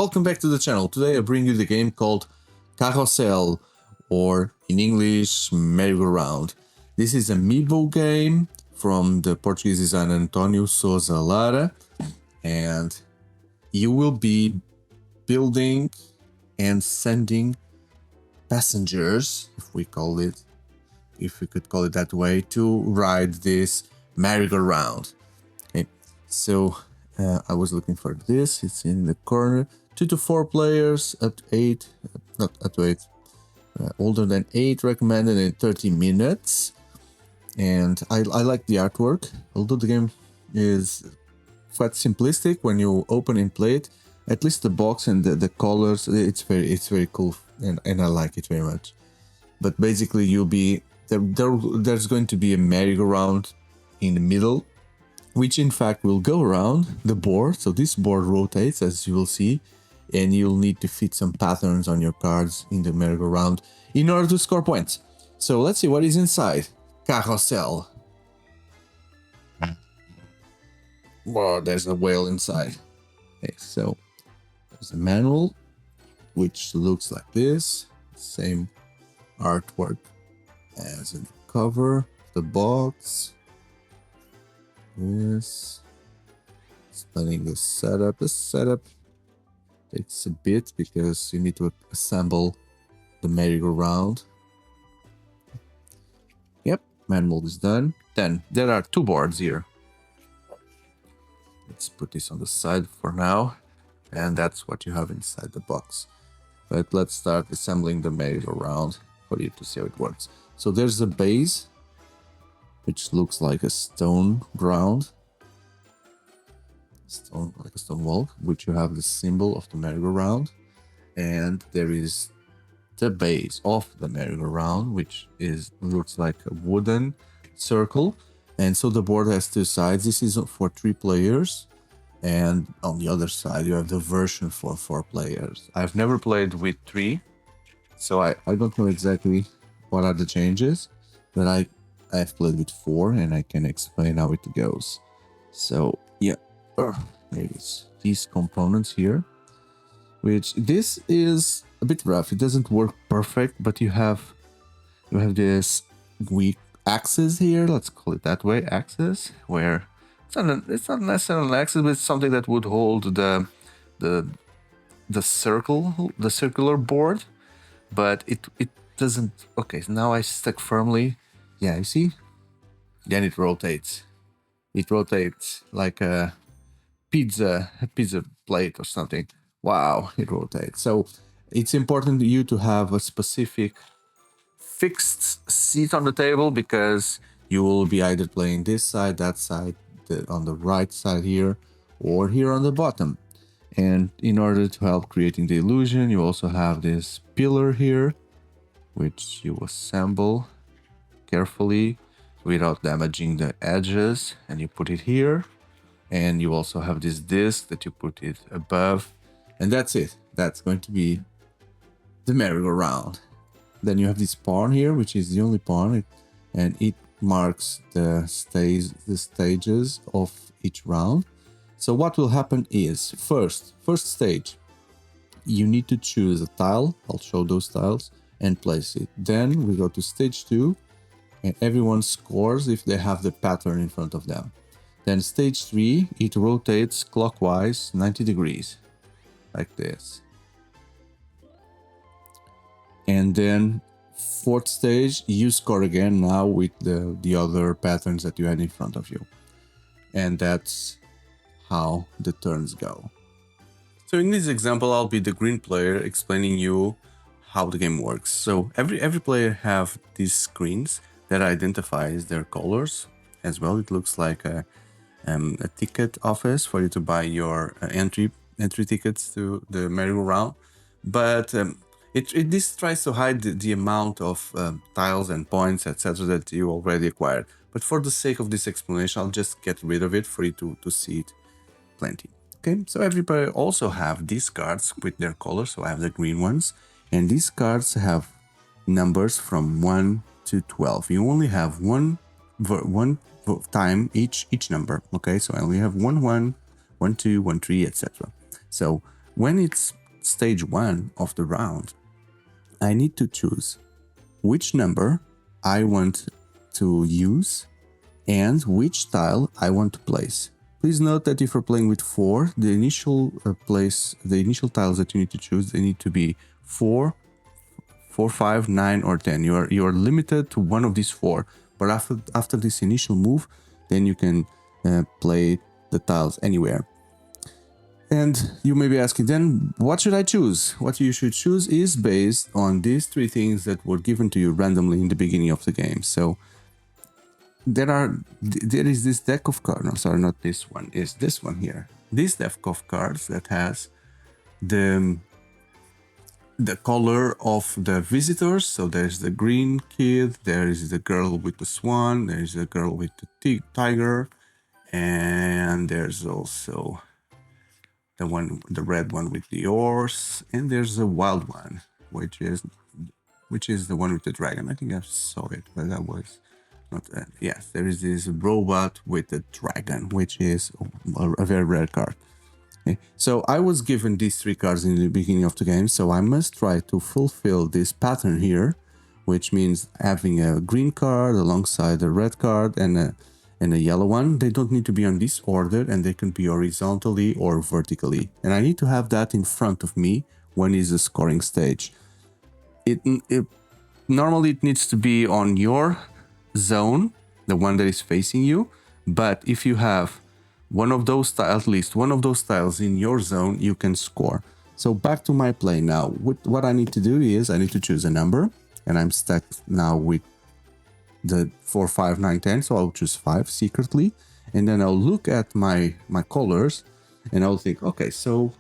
welcome back to the channel. Today I bring you the game called Carrossel, or in English, merry-go-round. This is a amiibo game from the Portuguese designer António Sousa Lara, and you will be building and sending passengers, if we could call it that way, to ride this merry-go-round. Okay, so I was looking for this. It's in the corner. 2 to 4 players, up to 8, not up to 8, older than 8, recommended in 30 minutes. And I like the artwork, although the game is quite simplistic when you open and play it. At least the box and the colors, it's very cool, and I like it very much. But basically, you'll be there's going to be a merry-go-round in the middle, which in fact will go around the board. So this board rotates, as you will see, and you'll need to fit some patterns on your cards in the merry-go-round in order to score points. So let's see what is inside Carrossel. Wow, there's a whale inside. Okay, so there's a manual, which looks like this. Same artwork as in the cover of the box. Yes. Explaining the setup. The setup takes a bit because you need to assemble the merry-go-round. Yep, manual is done. Then there are 2 boards here. Let's put this on the side for now, and that's what you have inside the box. But let's start assembling the merry-go-round for you to see how it works. So there's a base, which looks like a stone ground, like a stone wall, which you have the symbol of the merry-go-round, and there is the base of the merry-go-round, which looks like a wooden circle. And so the board has 2 sides. This is for 3 players, and on the other side you have the version for 4 players. I've never played with 3, so I don't know exactly what are the changes, but I've played with 4 and I can explain how it goes. So yeah, there's these components here, which this is a bit rough. It doesn't work perfect, but you have this weak axis here, let's call it that way, axis, where it's not necessarily an axis, but it's something that would hold the circular board, but it doesn't. Okay, so now I stuck firmly. Yeah, you see? Then it rotates. It rotates like a pizza plate or something. Wow, it rotates. So it's important to you to have a specific fixed seat on the table, because you will be either playing this side, that side, on the right side here, or here on the bottom. And in order to help creating the illusion, you also have this pillar here, which you assemble carefully without damaging the edges, and you put it here. And you also have this disc that you put it above, and that's it. That's going to be the merry-go-round. Then you have this pawn here, which is the only pawn, and it marks the stages of each round. So what will happen is, first stage, you need to choose a tile. I'll show those tiles and place it. Then we go to stage 2, and everyone scores if they have the pattern in front of them. Then stage 3, it rotates clockwise 90 degrees, like this. And then 4th stage, you score again, now with the other patterns that you had in front of you. And that's how the turns go. So in this example, I'll be the green player explaining you how the game works. So every player have these screens that identifies their colors as well. It looks like a ticket office for you to buy your entry tickets to the merry-go-round. But this tries to hide the amount of tiles and points, etc. that you already acquired. But for the sake of this explanation, I'll just get rid of it for you to see it plenty. Okay, so everybody also have these cards with their colors. So I have the green ones, and these cards have numbers from 1 to 12. You only have one time each number. Okay, so I only have 1, 1, 1, 2, 1, 3, etc. So when it's stage 1 of the round, I need to choose which number I want to use and which tile I want to place. Please note that if you're playing with 4, the initial tiles that you need to choose, they need to be 4, 5, 9, or 10. You are limited to one of these 4. But after this initial move, then you can play the tiles anywhere. And you may be asking, then what should I choose? What you should choose is based on these 3 things that were given to you randomly in the beginning of the game. So there is this deck of cards. No, sorry, not this one. Is this one here? This deck of cards that has the color of the visitors. So there's the green kid, there is the girl with the swan, there's the girl with the tiger, and there's also the red one with the horse, and there's the wild one, which is the one with the dragon. I think I saw it, but that was not. Yes, there is this robot with the dragon, which is a very rare card. Okay. So I was given these 3 cards in the beginning of the game, so I must try to fulfill this pattern here, which means having a green card alongside a red card and a yellow one. They don't need to be on this order, and they can be horizontally or vertically. And I need to have that in front of me when it's a scoring stage. Normally it needs to be on your zone, the one that is facing you, but if you have at least one of those tiles in your zone, you can score. So back to my play now. What I need to do is I need to choose a number, and I'm stuck now with the 4, 5, 9, 10, so I'll choose 5 secretly, and then I'll look at my colors, and I'll think, okay, so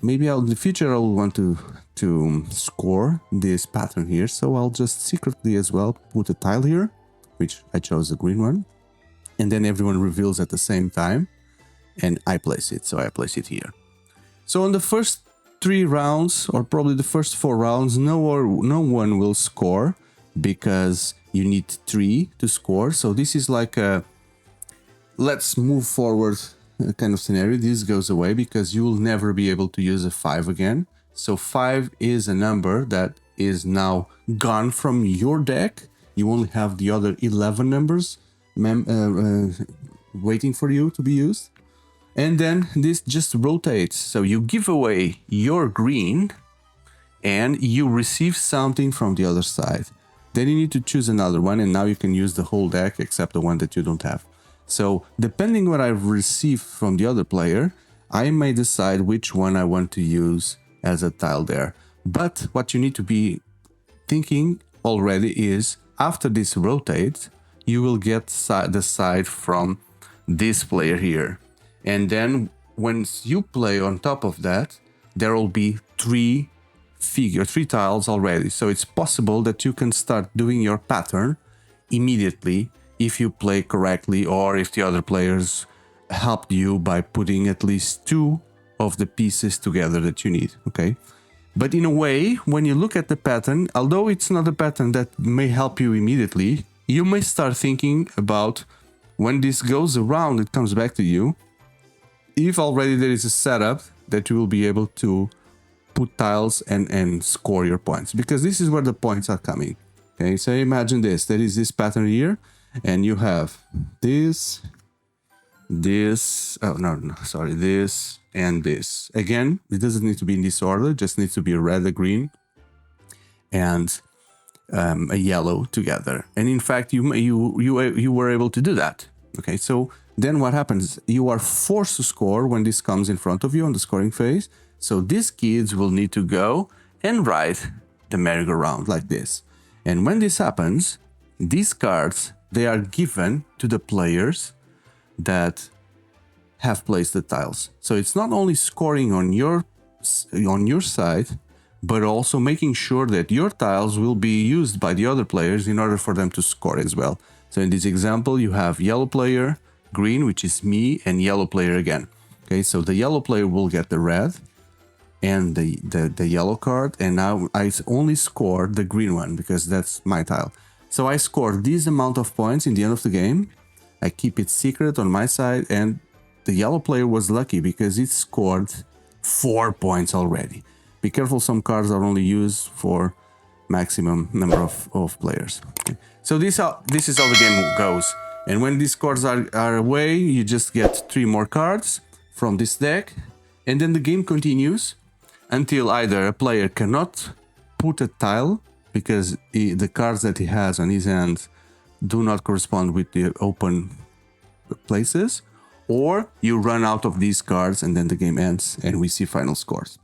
maybe in the future I'll want to score this pattern here, so I'll just secretly as well put a tile here, which I chose the green one, and then everyone reveals at the same time, and I place it, so I place it here. So on the first 3 rounds, or probably the first 4 rounds, no one will score, because you need 3 to score. So this is like a let's move forward kind of scenario. This goes away because you will never be able to use a 5 again. So 5 is a number that is now gone from your deck. You only have the other 11 numbers waiting for you to be used. And then this just rotates. So you give away your green and you receive something from the other side. Then you need to choose another one, and now you can use the whole deck except the one that you don't have. So depending what I've received from the other player, I may decide which one I want to use as a tile there. But what you need to be thinking already is, after this rotates, you will get the side from this player here. And then once you play on top of that, there will be 3 tiles already. So it's possible that you can start doing your pattern immediately if you play correctly, or if the other players helped you by putting at least 2 of the pieces together that you need. Okay. But in a way, when you look at the pattern, although it's not a pattern that may help you immediately, you may start thinking about when this goes around, it comes back to you. If already there is a setup that you will be able to put tiles and score your points, because this is where the points are coming. Okay, so imagine this. There is this pattern here, and you have this, this, and this. Again, it doesn't need to be in this order, it just needs to be a red, a green, and a yellow together. And in fact, you were able to do that. Okay, so then what happens? You are forced to score when this comes in front of you on the scoring phase. So these kids will need to go and ride the merry-go-round like this. And when this happens, these cards, they are given to the players that have placed the tiles. So it's not only scoring on your side, but also making sure that your tiles will be used by the other players in order for them to score as well. So in this example, you have yellow player, green, which is me, and yellow player again. Okay, so the yellow player will get the red and the yellow card, and now I only score the green one because that's my tile. So I score this amount of points in the end of the game. I keep it secret on my side, and the yellow player was lucky because it scored 4 points already. Be careful, some cards are only used for maximum number of players. Okay. So this is how the game goes. And when these cards are away, you just get 3 more cards from this deck. And then the game continues until either a player cannot put a tile because the cards that he has on his hand do not correspond with the open places, or you run out of these cards and then the game ends and we see final scores.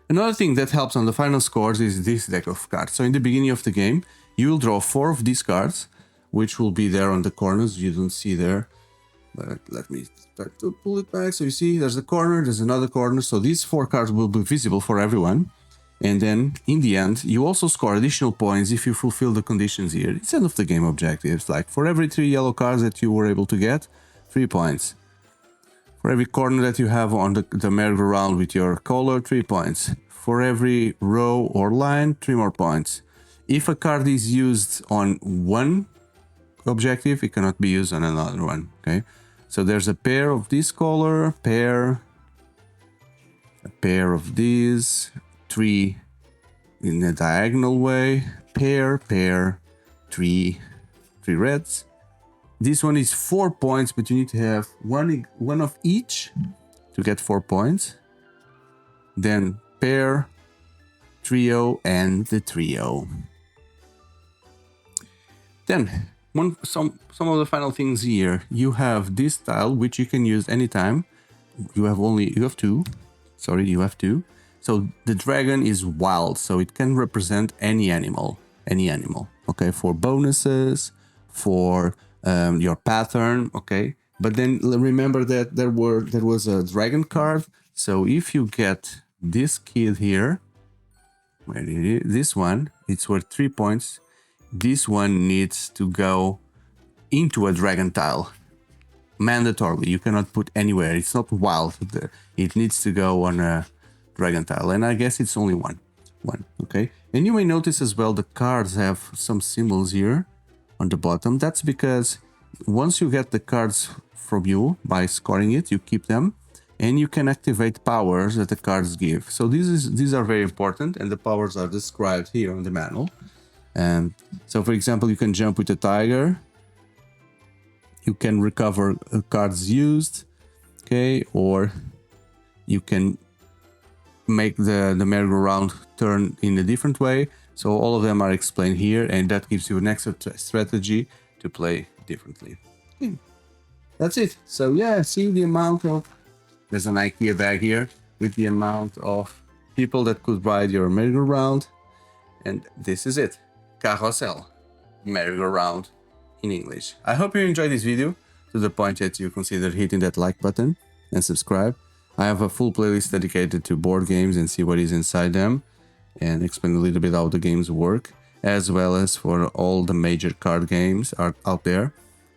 Another thing that helps on the final scores is this deck of cards. So in the beginning of the game, you will draw 4 of these cards, which will be there on the corners. You don't see there, but let me start to pull it back. So you see there's a corner, there's another corner. So these 4 cards will be visible for everyone. And then in the end, you also score additional points if you fulfill the conditions here. It's end of the game objectives, like for every 3 yellow cards that you were able to get, 3 points. For every corner that you have on the merry-go-round with your color, 3 points. For every row or line, 3 more points. If a card is used on one objective, it cannot be used on another one, okay? So there's a pair of this color, a pair of these, 3 in a diagonal way, pair, 3 reds. This one is 4 points, but you need to have one of each to get 4 points. Then pair, trio, and the trio. Then some of the final things here. You have this tile, which you can use anytime. You have two. So the dragon is wild, so it can represent any animal. Okay, for bonuses, for your pattern. Okay, but then remember that there was a dragon card. So if you get this kid here, this one, it's worth 3 points. This one needs to go into a dragon tile. Mandatorily, you cannot put anywhere. It's not wild. It needs to go on a dragon tile, and I guess it's only one. Okay, and you may notice as well the cards have some symbols here on the bottom. That's because once you get the cards from you by scoring it, you keep them, and you can activate powers that the cards give. So these are very important, and the powers are described here on the manual. So for example, you can jump with a tiger. You can recover cards used, okay, or you can make the merry-go-round turn in a different way. So all of them are explained here, and that gives you an extra strategy to play differently. That's it. So yeah, see the amount of... There's an IKEA bag here with the amount of people that could ride your merry-go-round. And this is it. Carrossel. Merry-go-round in English. I hope you enjoyed this video to the point that you consider hitting that like button and subscribe. I have a full playlist dedicated to board games and see what is inside them, and explain a little bit how the games work, as well as for all the major card games are out there.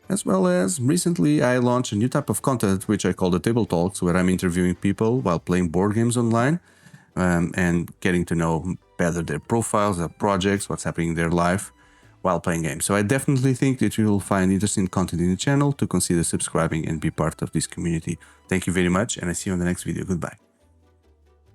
As well as recently I launched a new type of content which I call the Table Talks, where I'm interviewing people while playing board games online, and getting to know better their profiles, their projects, what's happening in their life while playing games. So I definitely think that you will find interesting content in the channel to consider subscribing and be part of this community. Thank you very much, and I see you on the next video. Goodbye.